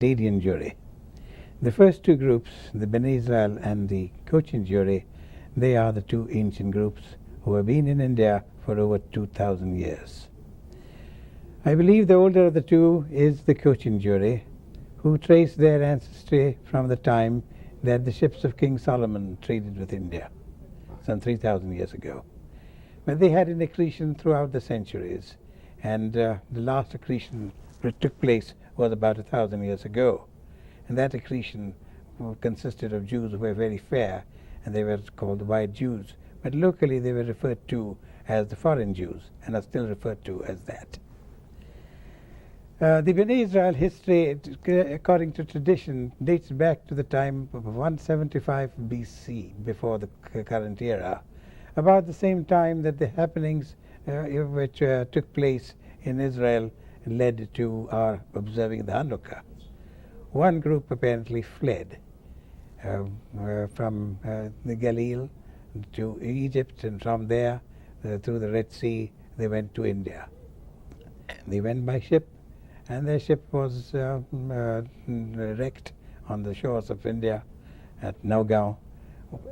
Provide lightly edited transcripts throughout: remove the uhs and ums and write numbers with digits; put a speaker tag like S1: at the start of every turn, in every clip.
S1: Chaldean Jewry. The first two groups, the Bnei Israel and the Cochin Jewry, they are the two ancient groups who have been in India for over 2,000 years. I believe the older of the two is the Cochin Jewry, who trace their ancestry from the time that the ships of King Solomon traded with India, some 3,000 years ago. But they had an accretion throughout the centuries, and the last accretion that took place was about 1,000 years ago. And that accretion consisted of Jews who were very fair, and they were called the white Jews. But locally they were referred to as the foreign Jews, and are still referred to as that. The Bnei Israel history, according to tradition, dates back to the time of 175 BC, before the current era, about the same time that the happenings which took place in Israel led to our observing the Hanukkah. One group apparently fled from the Galilee to Egypt, and from there through the Red Sea they went to India. They went by ship, and their ship was wrecked on the shores of India at Nagaon,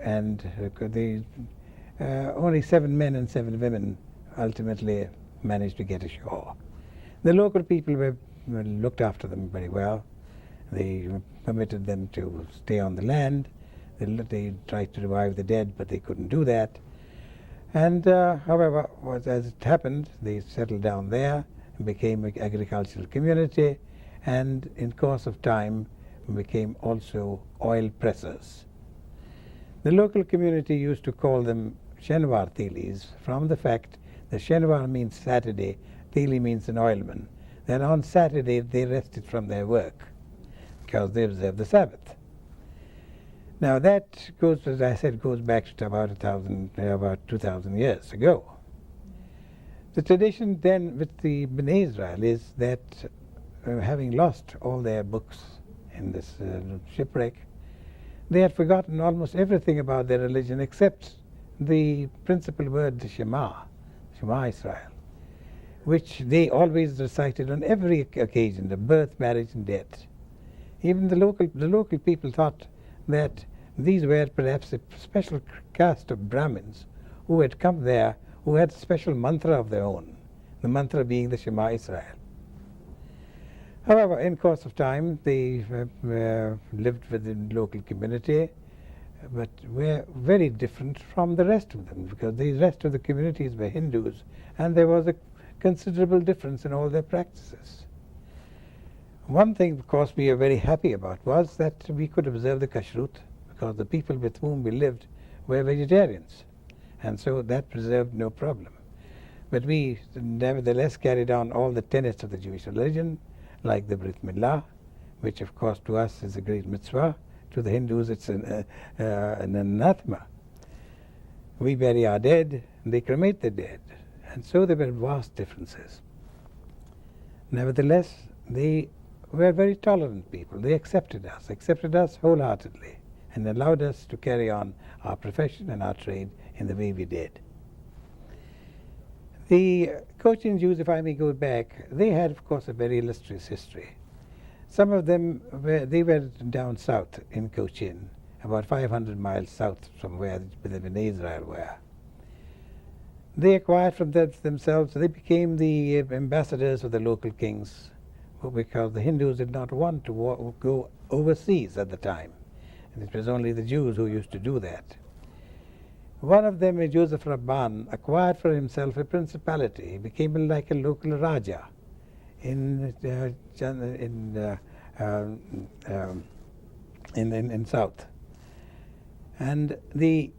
S1: and only 7 men and 7 women ultimately managed to get ashore. The local people looked after them very well. They permitted them to stay on the land. They tried to revive the dead, but they couldn't do that. And however, as it happened, they settled down there and became an agricultural community, and in course of time became also oil pressers. The local community used to call them Shenwar Telis, from the fact that Shenwar means Saturday, Teli means an oilman. Then on Saturday they rested from their work because they observed the Sabbath. Now that goes, as I said, goes back to about 2,000 years ago. The tradition then with the Bnei Israel is that having lost all their books in this shipwreck, they had forgotten almost everything about their religion except the principal word, the Shema Israel, which they always recited on every occasion, the birth, marriage, and death. Even the local people thought that these were perhaps a special caste of Brahmins who had come there, who had a special mantra of their own, the mantra being the Shema Israel. However, in course of time, they lived within the local community, but were very different from the rest of them, because the rest of the communities were Hindus, and there was a considerable difference in all their practices. One thing, of course, we are very happy about was that we could observe the kashrut, because the people with whom we lived were vegetarians, and so that preserved no problem. But we nevertheless carried on all the tenets of the Jewish religion, like the Brit Milah, which of course to us is a great mitzvah. To the Hindus it's an anathema. We bury our dead, they cremate the dead, and so there were vast differences. Nevertheless, they were very tolerant people. They accepted us wholeheartedly, and allowed us to carry on our profession and our trade in the way we did. The Cochin Jews, if I may go back, they had, of course, a very illustrious history. Some of them were down south in Cochin, about 500 miles south from where the Bnei Israel were. They acquired from themselves, they became the ambassadors of the local kings, because the Hindus did not want to go overseas at the time. And it was only the Jews who used to do that. One of them, Joseph Rabban, acquired for himself a principality. He became like a local Raja in south, and in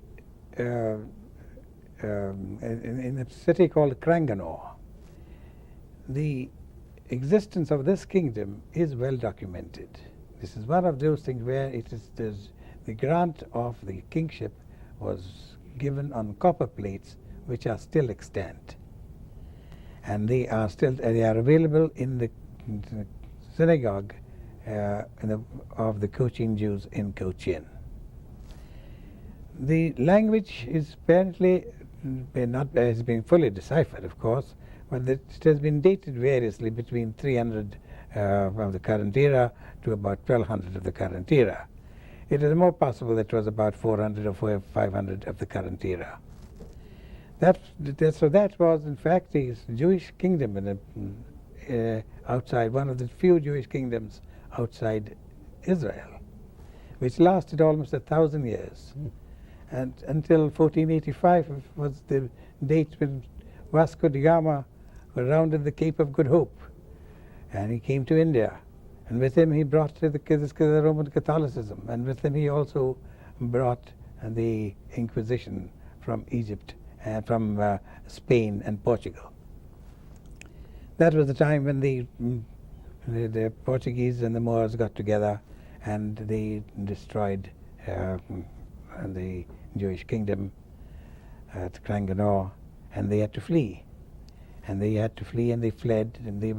S1: a city called Kranganore, the existence of this kingdom is well documented. This is one of those things where the grant of the kingship was given on copper plates, which are still extant, and they are available in the synagogue of the Cochin Jews in Cochin. The language is apparently has been fully deciphered, of course, but it has been dated variously between 300 of the current era to about 1200 of the current era. It is more possible that it was about 400 or 500 of the current era. So that was, in fact, the Jewish kingdom outside, one of the few Jewish kingdoms outside Israel, which lasted almost 1,000 years. And until 1485 was the date when Vasco da Gama rounded the Cape of Good Hope, and he came to India. And with him he brought the Roman Catholicism, and with him he also brought the Inquisition from Egypt and from Spain and Portugal. That was the time when the Portuguese and the Moors got together, and they destroyed the Jewish kingdom at Cranganore, and they had to flee. And they had to flee, and they fled, and they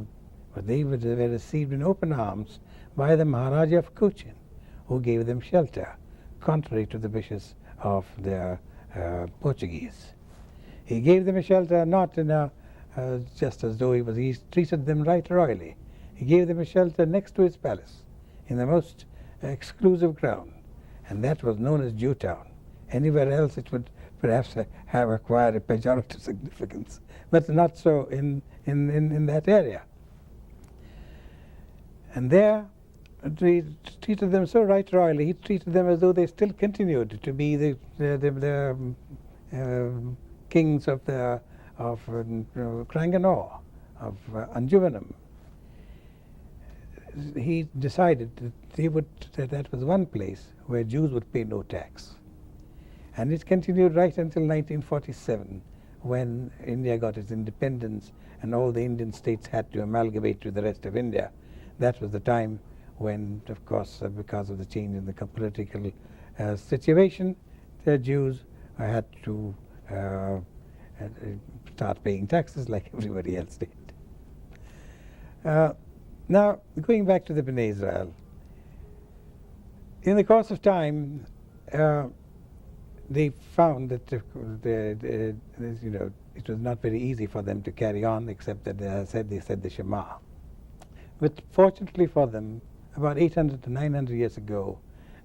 S1: were received in open arms by the Maharaja of Cochin, who gave them shelter, contrary to the wishes of the Portuguese. He gave them a shelter not in a just as though he treated them right royally. He gave them a shelter next to his palace, in the most exclusive ground, and that was known as Jewtown. Anywhere else it would perhaps have acquired a pejorative significance, but not so in that area. And there he treated them so right royally. He treated them as though they still continued to be the kings of Cranganore, of Anjuvanam. He decided that that was one place where Jews would pay no tax. And it continued right until 1947, when India got its independence and all the Indian states had to amalgamate with the rest of India. That was the time when, of course, because of the change in the political situation, the Jews had to start paying taxes like everybody else did. Now, going back to the Bnei Israel, in the course of time, they found that it was not very easy for them to carry on, except that they said the Shema. But fortunately for them, about 800 to 900 years ago,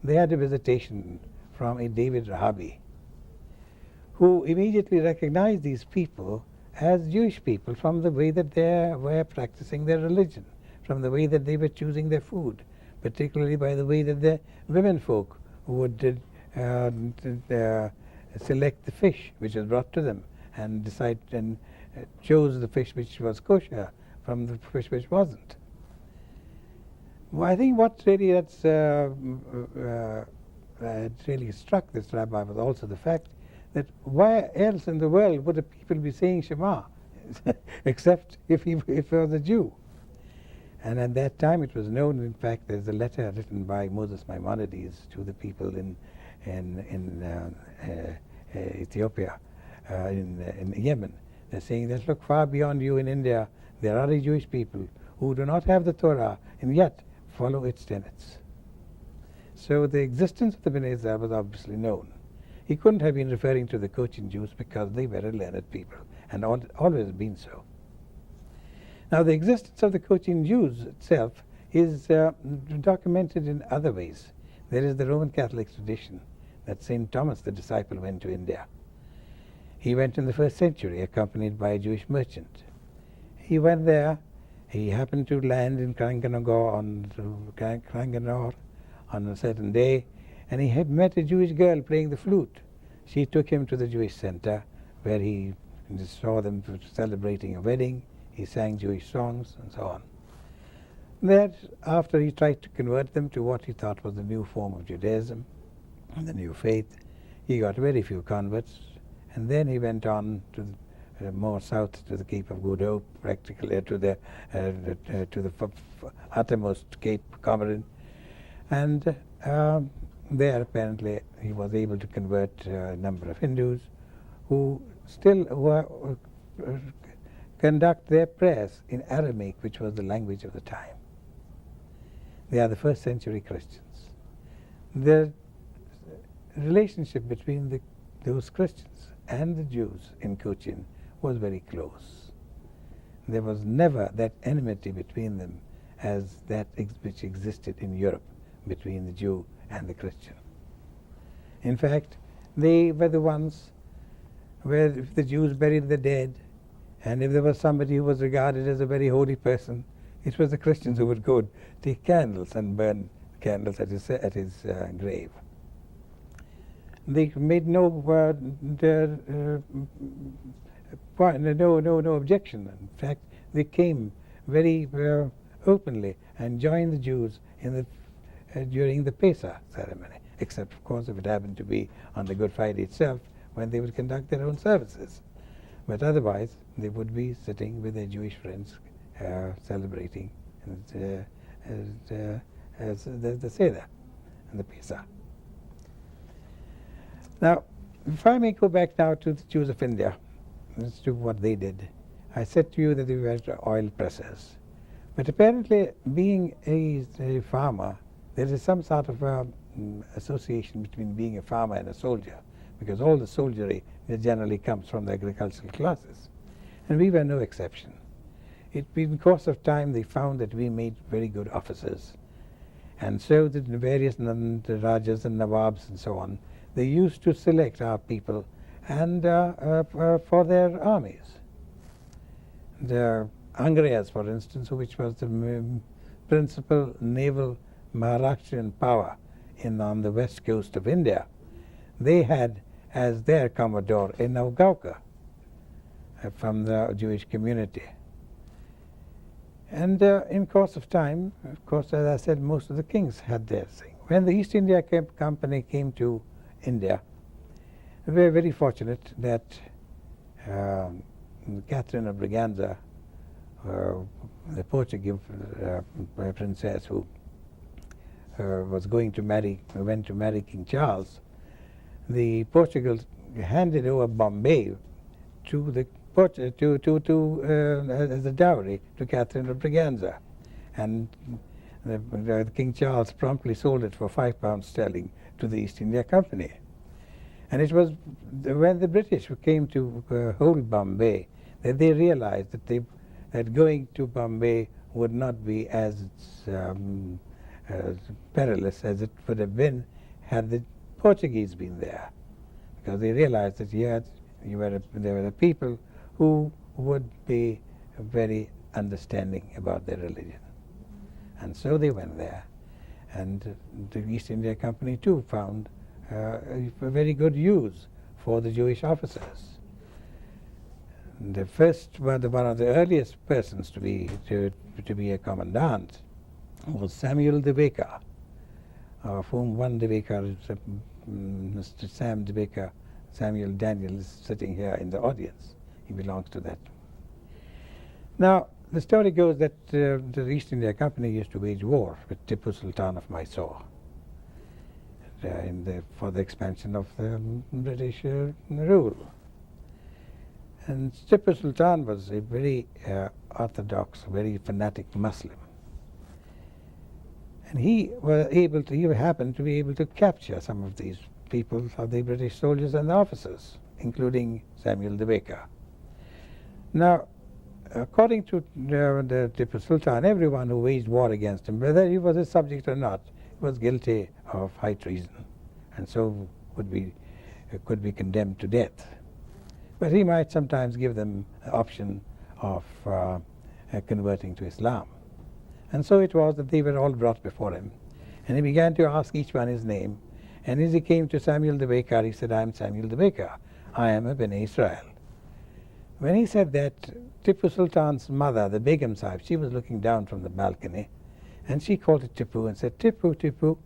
S1: they had a visitation from a David Rahabi, who immediately recognized these people as Jewish people from the way that they were practicing their religion, from the way that they were choosing their food, particularly by the way that the women folk would select the fish which was brought to them and decide and chose the fish which was kosher from the fish which wasn't. Well, I think what really really struck this rabbi was also the fact that why else in the world would the people be saying Shema except if he was a Jew? And at that time it was known, in fact, there's a letter written by Moses Maimonides to the people in Ethiopia, in Yemen. They're saying that, look, far beyond you in India, there are Jewish people who do not have the Torah and yet follow its tenets. So the existence of the Bnei Israel was obviously known. He couldn't have been referring to the Cochin Jews because they were a learned people and always been so. Now, the existence of the Cochin Jews itself is documented in other ways. There is the Roman Catholic tradition that St. Thomas the disciple went to India. He went in the 1st century accompanied by a Jewish merchant. He went there. He happened to land in Cranganore on a certain day, and he had met a Jewish girl playing the flute. She took him to the Jewish center where he saw them celebrating a wedding. He sang Jewish songs and so on. That, after he tried to convert them to what he thought was the new form of Judaism, the new faith, he got very few converts, and then he went on to more south to the Cape of Good Hope, practically to the uttermost Cape Comorin, and there apparently he was able to convert a number of Hindus who still conduct their prayers in Aramaic, which was the language of the time. They are the 1st century Christians. The relationship between those Christians and the Jews in Cochin was very close. There was never that enmity between them as that which existed in Europe between the Jew and the Christian. In fact, they were the ones where if the Jews buried the dead, and if there was somebody who was regarded as a very holy person, it was the Christians who would go take candles and burn candles at his grave. They made no objection. In fact, they came very openly and joined the Jews in during the Pesach ceremony, except, of course, if it happened to be on the Good Friday itself, when they would conduct their own services. But otherwise, they would be sitting with their Jewish friends, celebrating as the Seder and the Pesach. Now, if I may go back now to the Jews of India, as to what they did. I said to you that they were oil pressers. But apparently, being a farmer, there is some sort of association between being a farmer and a soldier, because all the soldiery generally comes from the agricultural classes. And we were no exception. In the course of time, they found that we made very good officers. And so the various Rajas and Nawabs and so on, they used to select our people and for their armies. The Angreas, for instance, which was the principal naval Maharashtrian power on the west coast of India, they had as their commodore a Navgaonkar from the Jewish community. And in course of time, of course, as I said, most of the kings had their thing. When the East India Company came to India, we were very fortunate that Catherine of Braganza, the Portuguese princess who went to marry King Charles, the Portugal handed over Bombay to the as a dowry to Catherine of Braganza, and King Charles promptly sold it for £5 to the East India Company. And it was when the British came to hold Bombay that they realized that going to Bombay would not be as perilous as it would have been had the Portuguese been there, because they realized that there were the people who would be very understanding about their religion. And so they went there. And the East India Company too found a very good use for the Jewish officers. The first one of the earliest persons to be a commandant was Samuel Devekar, of whom one Devekar is Mr. Sam Devekar. Samuel Daniel is sitting here in the audience. He belongs to that. Now, the story goes that the East India Company used to wage war with Tipu Sultan of Mysore for the expansion of the British rule. And Tipu Sultan was a very orthodox, very fanatic Muslim. And he happened to be able to capture some of these people, of the British soldiers and the officers, including Samuel Devekar. Now, according to the Tipu Sultan, everyone who waged war against him, whether he was a subject or not, was guilty of high treason, and so could be condemned to death. But he might sometimes give them the option of converting to Islam. And so it was that they were all brought before him. And he began to ask each one his name. And as he came to Samuel Devekar, he said, "I am Samuel Devekar. I am a Bina Israel." When he said that, Tipu Sultan's mother, the Begum Sahib, she was looking down from the balcony, and she called to Tipu and said, "Tipu,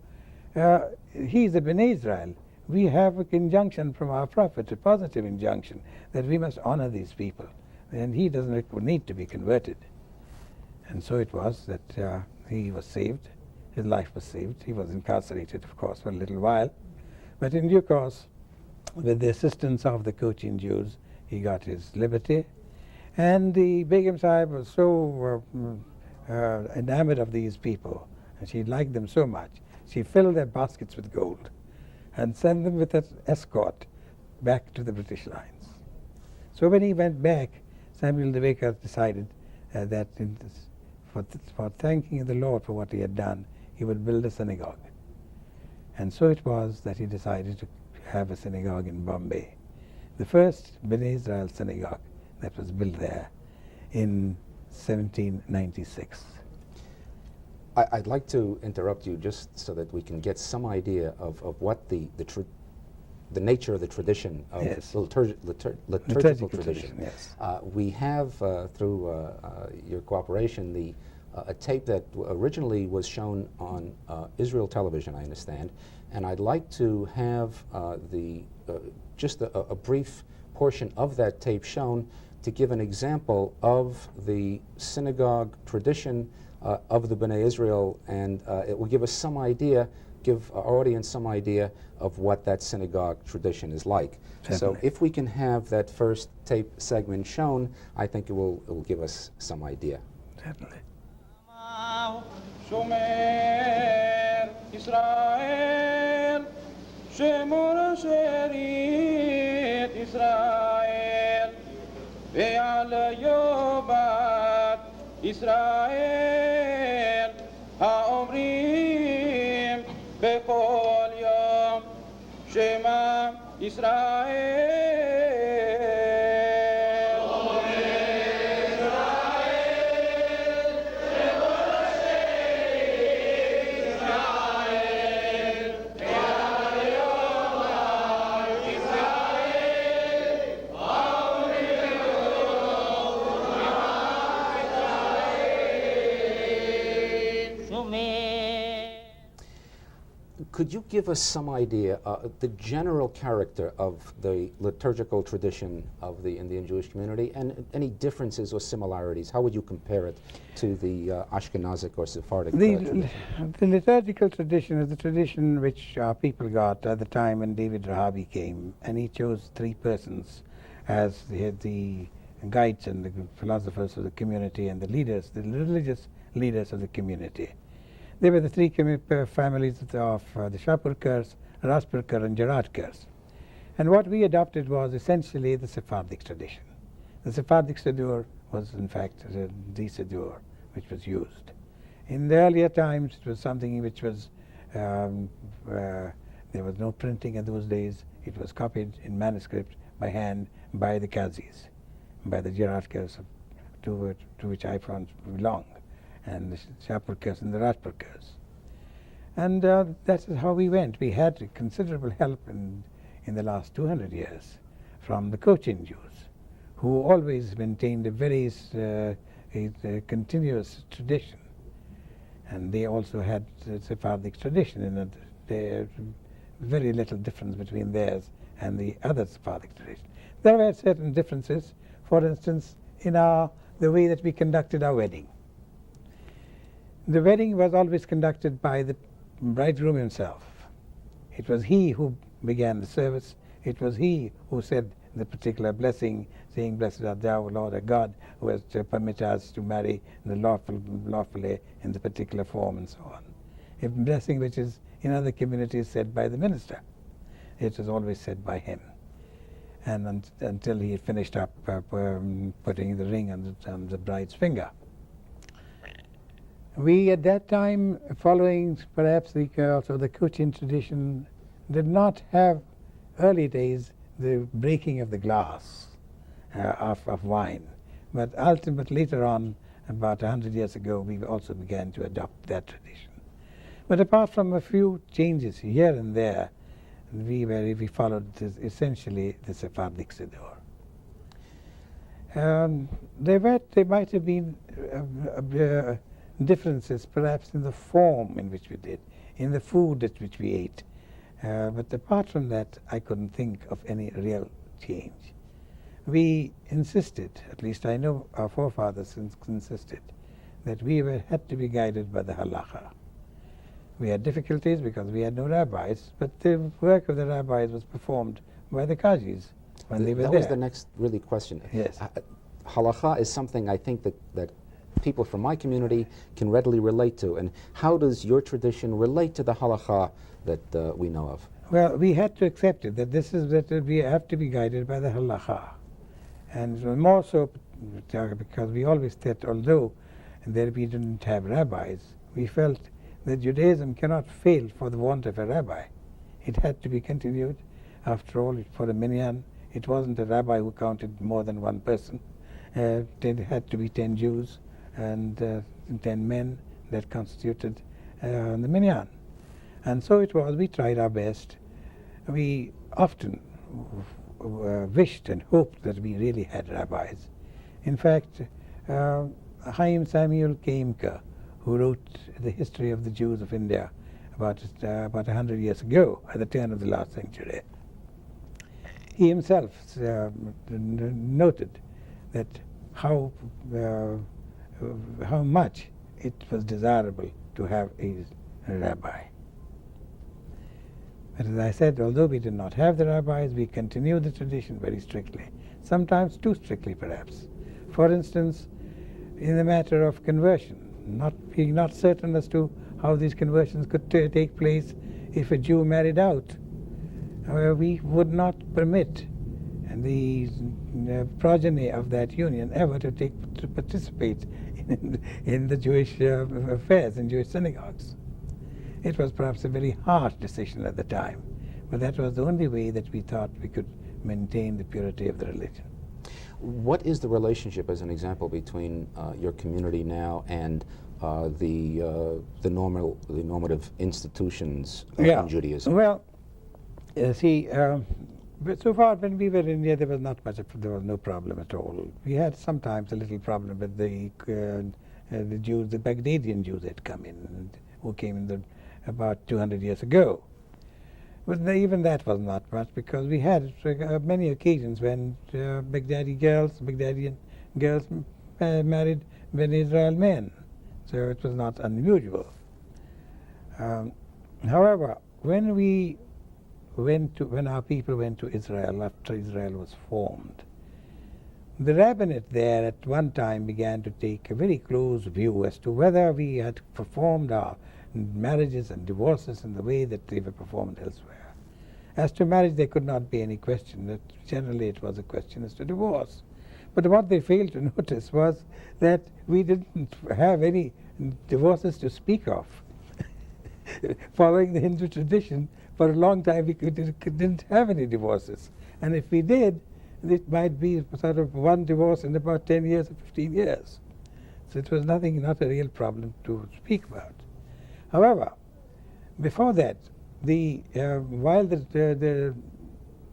S1: he is a Bina Israel. We have an injunction from our Prophet, a positive injunction, that we must honor these people, and he doesn't need to be converted." And so it was that he was saved. His life was saved. He was incarcerated, of course, for a little while. But in due course, with the assistance of the Cochin Jews, he got his liberty. And the Begum Sahib was so enamored of these people, and she liked them so much, she filled their baskets with gold and sent them with an escort back to the British lines. So when he went back, Samuel Devekar decided that for thanking the Lord for what he had done, he would build a synagogue. And so it was that he decided to have a synagogue in Bombay. The first Bina Israel synagogue that was built there in 1796.
S2: I'd like to interrupt you just so that we can get some idea of what the nature of the tradition of
S1: Yes.
S2: liturgical tradition.
S1: Yes.
S2: We have, through your cooperation, a tape that originally was shown on Israel television, I understand, and I'd like to have just a brief portion of that tape shown to give an example of the synagogue tradition of the Bnei Israel, and it will give us some idea, give our audience some idea of what that synagogue tradition is like.
S1: Certainly.
S2: So if we can have that first tape segment shown, I think it will give us some idea.
S1: Certainly.
S3: Shomer Israel, Shemor Sherit Israel, Ve'al Yobat Israel, Ha'omrim Bechol Yom, Shema Israel.
S2: Could you give us some idea, the general character of the liturgical tradition of the Indian Jewish community, and any differences or similarities? How would you compare it to the Ashkenazic or Sephardic tradition?
S1: The liturgical tradition is the tradition which our people got at the time when David Rahabi came, and he chose three persons as the guides and the philosophers of the community and the leaders, the religious leaders of the community. They were the three families of the Shapurkars, Raspurkar and Jhiradkers. And what we adopted was essentially the Sephardic tradition. The Sephardic Siddur was in fact the Siddur which was used. In the earlier times it was something which was, there was no printing in those days. It was copied in manuscript by hand by the Kazis, by the Jhiradkers to which I belong, and the Shapurkars and the Raspurkars. And that's how we went. We had considerable help in the last 200 years from the Cochin Jews, who always maintained a very continuous tradition. And they also had the Sephardic tradition in it. There's very little difference between theirs and the other Sephardic tradition. There were certain differences, for instance, in the way that we conducted our wedding. The wedding was always conducted by the bridegroom himself. It was he who began the service. It was he who said the particular blessing, saying, "Blessed art thou, Lord our God, who has permitted us to marry lawfully in the particular form," and so on. A blessing which is in other communities said by the minister. It was always said by him. And until he finished up putting the ring on the bride's finger. We at that time, following perhaps also the Cochin tradition, did not have early days the breaking of the glass of wine. But ultimately later on, about 100 years ago, we also began to adopt that tradition. But apart from a few changes here and there, we followed essentially the Sephardic Siddur. There might have been differences perhaps in the form in which we did, in the food at which we ate. But apart from that, I couldn't think of any real change. We insisted, at least I know our forefathers insisted, that we had to be guided by the halacha. We had difficulties because we had no rabbis, but the work of the rabbis was performed by the qazis when they were there.
S2: That was the next really question.
S1: Yes.
S2: Halacha is something I think that people from my community can readily relate to. And how does your tradition relate to the halacha that we know of?
S1: Well, we had to accept it, that we have to be guided by the halacha. And more so because we always said, although and that we didn't have rabbis, we felt that Judaism cannot fail for the want of a rabbi. It had to be continued. After all, for the minyan, it wasn't a rabbi who counted more than one person. There had to be 10 Jews and 10 men that constituted the minyan. And so it was. We tried our best. We often wished and hoped that we really had rabbis. In fact, Chaim Samuel Keimka, who wrote the history of the Jews of India about 100 years ago, at the turn of the last century, he himself noted that how much it was desirable to have a rabbi. But as I said, although we did not have the rabbis, we continued the tradition very strictly, sometimes too strictly perhaps. For instance, in the matter of conversion, being not certain as to how these conversions could take place if a Jew married out, we would not permit the progeny of that union ever to participate in the Jewish affairs, in Jewish synagogues. It was perhaps a very harsh decision at the time, but that was the only way that we thought we could maintain the purity of the religion.
S2: What is the relationship, as an example, between your community now and the normative institutions in Judaism?
S1: Well, see, but so far when we were in India, there was no problem at all. We had sometimes a little problem with the Jews, the Baghdadian Jews that come in, who came in about 200 years ago. But even that was not much, because we had many occasions when Baghdadian girls married Bnei Israel men, so it was not unusual. However, when our people went to Israel after Israel was formed, the rabbinate there at one time began to take a very close view as to whether we had performed our marriages and divorces in the way that they were performed elsewhere. As to marriage, there could not be any question. That generally it was a question as to divorce. But what they failed to notice was that we didn't have any divorces to speak of. Following the Hindu tradition, for a long time we didn't have any divorces. And if we did, it might be sort of one divorce in about 10 years or 15 years. So it was not a real problem to speak about. However, before that, while the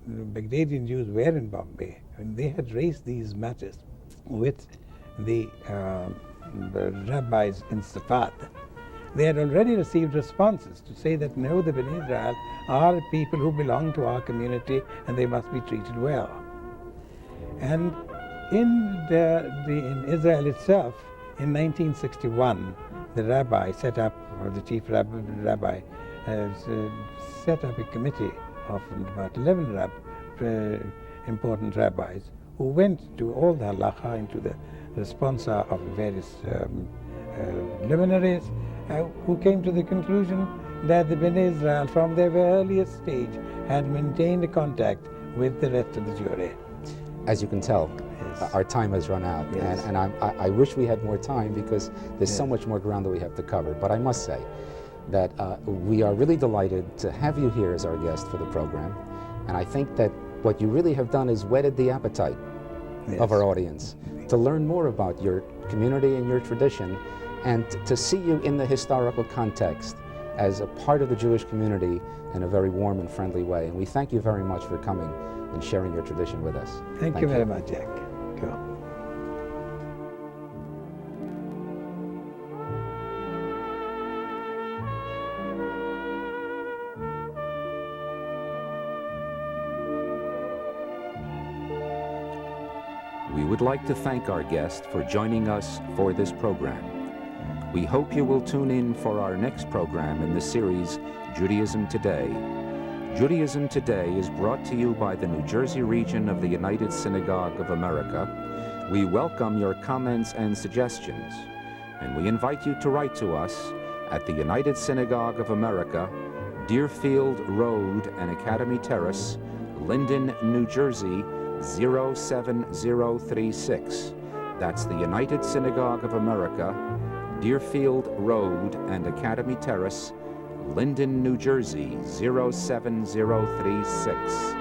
S1: Baghdadian Jews were in Bombay, and they had raised these matters with the rabbis in Safad, they had already received responses to say that no, the Bnei Israel are people who belong to our community and they must be treated well. And in Israel itself, in 1961, the rabbi set up, or the chief rabbi, set up a committee of about 11 important rabbis who went to all the halacha, into the responsa of various luminaries, who came to the conclusion that the Bnei Israel, from their earliest stage, had maintained a contact with the rest of the Jewry.
S2: As you can tell,
S1: Yes.
S2: our time has run out,
S1: Yes.
S2: and I wish we had more time, because there's so much more ground that we have to cover. But I must say that we are really delighted to have you here as our guest for the program, and I think that what you really have done is whetted the appetite of our audience to learn more about your community and your tradition, and to see you in the historical context as a part of the Jewish community in a very warm and friendly way. And we thank you very much for coming and sharing your tradition with us.
S1: Thank you very much, Jack. Cool.
S4: We would like to thank our guest for joining us for this program. We hope you will tune in for our next program in the series, Judaism Today. Judaism Today is brought to you by the New Jersey region of the United Synagogue of America. We welcome your comments and suggestions, and we invite you to write to us at the United Synagogue of America, Deerfield Road and Academy Terrace, Linden, New Jersey, 07036. That's the United Synagogue of America, Deerfield Road and Academy Terrace, Linden, New Jersey, 07036.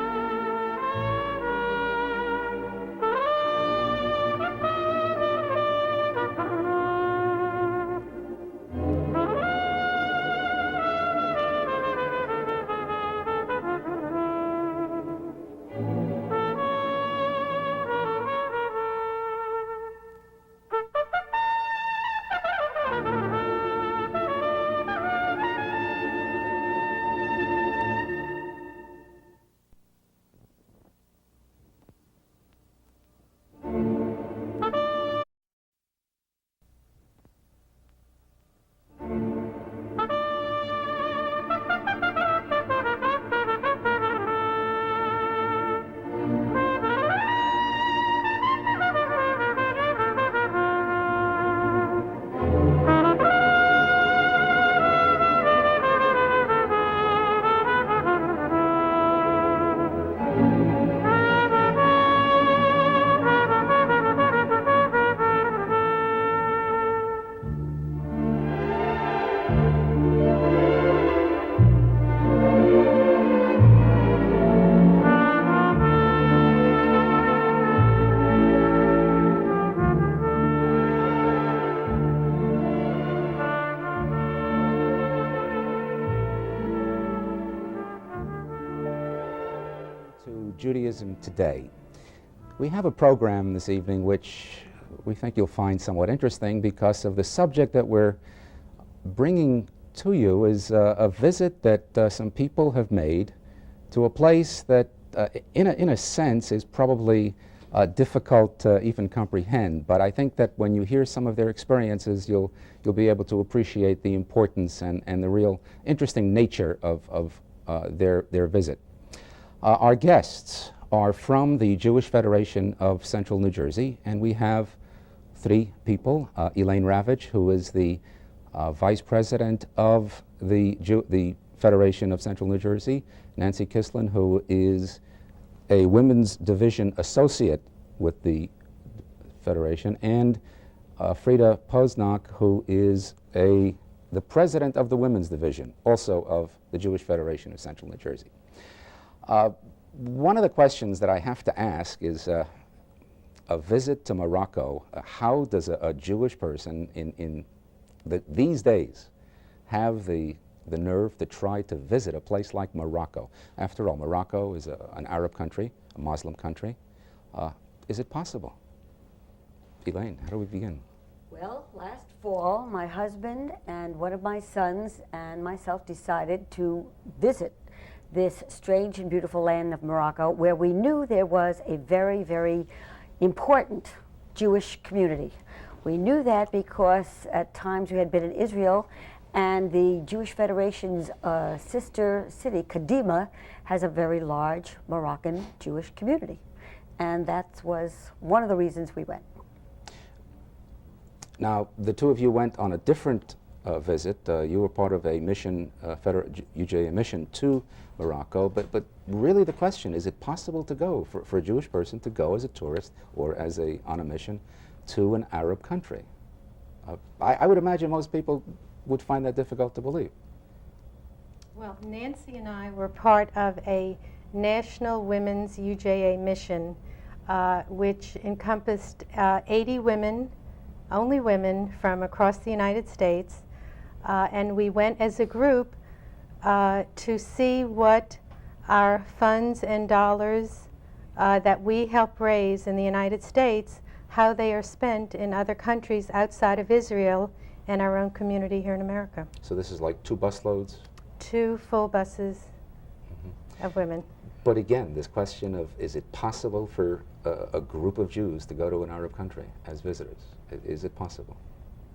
S4: Judaism Today. We have a program this evening which we think you'll find somewhat interesting because of the subject that we're bringing to you is a visit that some people have made to a place that in a sense is probably difficult to even comprehend, but I think that when you hear some of their experiences you'll be able to appreciate the importance and the real interesting nature of their visit. Our guests are from the Jewish Federation of Central New Jersey, and we have three people. Elaine Ravitch, who is the Vice President of the Federation of Central New Jersey, Nancy Kislin, who is a Women's Division Associate with the Federation, and Frida Posnak, who is the President of the Women's Division, also of the Jewish Federation of Central New Jersey. One of the questions that I have to ask is a visit to Morocco. How does a Jewish person in these days have the nerve to try to visit a place like Morocco? After all, Morocco is an Arab country, a Muslim country. Is it possible? Elaine, how do we begin?
S5: Well, last fall, my husband and one of my sons and myself decided to visit this strange and beautiful land of Morocco, where we knew there was a very, very important Jewish community. We knew that because at times we had been in Israel, and the Jewish Federation's sister city, Kadima, has a very large Moroccan Jewish community. And that was one of the reasons we went.
S4: Now, the two of you went on a different visit. You were part of a mission, UJA mission to Morocco, but really the question, is it possible to go, for a Jewish person to go as a tourist or on a mission to an Arab country? I would imagine most people would find that difficult to believe.
S6: Well, Nancy and I were part of a national women's UJA mission, which encompassed 80 women, only women from across the United States, and we went as a group to see what our funds and dollars that we help raise in the United States, how they are spent in other countries outside of Israel and our own community here in America.
S4: So this is like 2 busloads?
S6: 2 full buses of women.
S4: But again, this question of, is it possible for a group of Jews to go to an Arab country as visitors? Is it possible?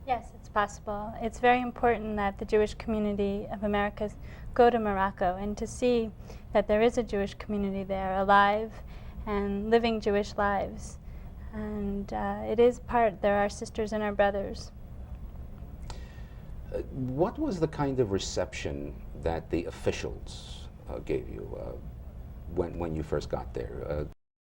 S7: Yes, it's possible. It's very important that the Jewish community of America go to Morocco and to see that there is a Jewish community there, alive and living Jewish lives. And it is there are sisters and our brothers.
S4: What was the kind of reception that the officials gave you when you first got there?